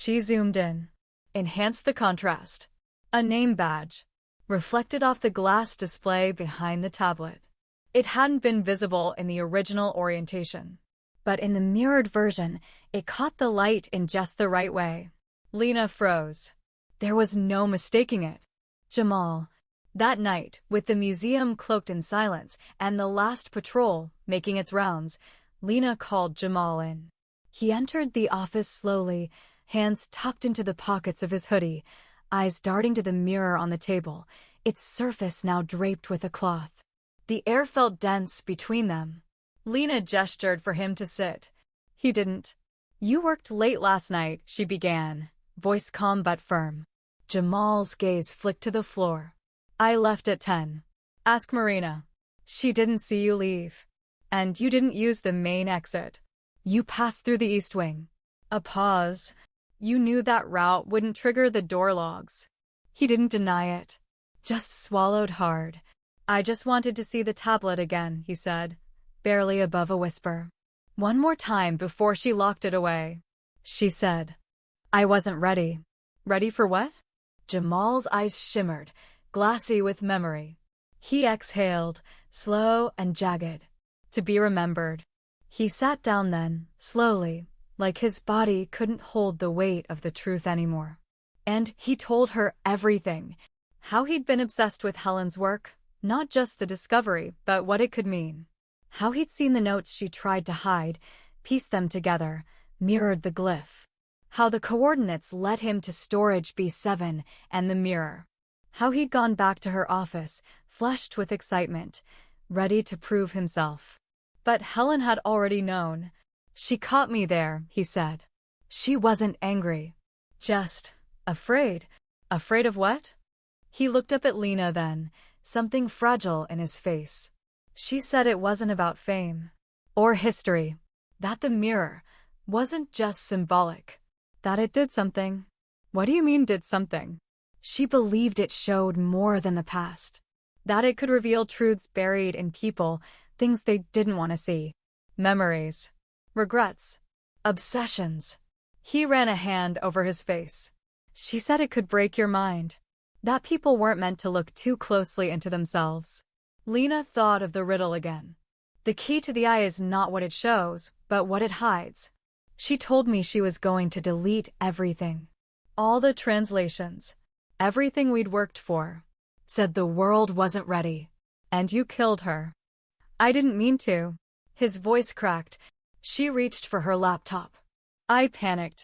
She zoomed in. Enhanced the contrast. A name badge reflected off the glass display behind the tablet. It hadn't been visible in the original orientation, but in the mirrored version, it caught the light in just the right way. Lena froze. There was no mistaking it. Jamal. That night, with the museum cloaked in silence and the last patrol making its rounds, Lena called Jamal in. He entered the office slowly, hands tucked into the pockets of his hoodie, eyes darting to the mirror on the table, its surface now draped with a cloth. The air felt dense between them. Lena gestured for him to sit. He didn't. "You worked late last night," she began, voice calm but firm. Jamal's gaze flicked to the floor. "I left at 10. Ask Marina. She didn't see you leave. And you didn't use the main exit. You passed through the east wing." A pause. "You knew that route wouldn't trigger the door logs." He didn't deny it, just swallowed hard. "I just wanted to see the tablet again," he said, barely above a whisper. "One more time before she locked it away." She said, "I wasn't ready." "Ready for what?" Jamal's eyes shimmered, glassy with memory. He exhaled, slow and jagged. "To be remembered." He sat down then, slowly, like his body couldn't hold the weight of the truth anymore. And he told her everything. How he'd been obsessed with Helen's work, not just the discovery, but what it could mean. How he'd seen the notes she tried to hide, pieced them together, mirrored the glyph. How the coordinates led him to storage B7 and the mirror. How he'd gone back to her office, flushed with excitement, ready to prove himself. But Helen had already known. "She caught me there," he said. She wasn't angry. Just afraid. Afraid of what? He looked up at Lena then, something fragile in his face. She said it wasn't about fame or history. That the mirror wasn't just symbolic. That it did something. What do you mean did something? She believed it showed more than the past. That it could reveal truths buried in people, things they didn't want to see. Memories. Regrets. Obsessions. He ran a hand over his face. She said it could break your mind. That people weren't meant to look too closely into themselves. Lena thought of the riddle again. The key to the eye is not what it shows, but what it hides. She told me she was going to delete everything. All the translations. Everything we'd worked for. Said the world wasn't ready. And you killed her. I didn't mean to. His voice cracked. She reached for her laptop. I panicked.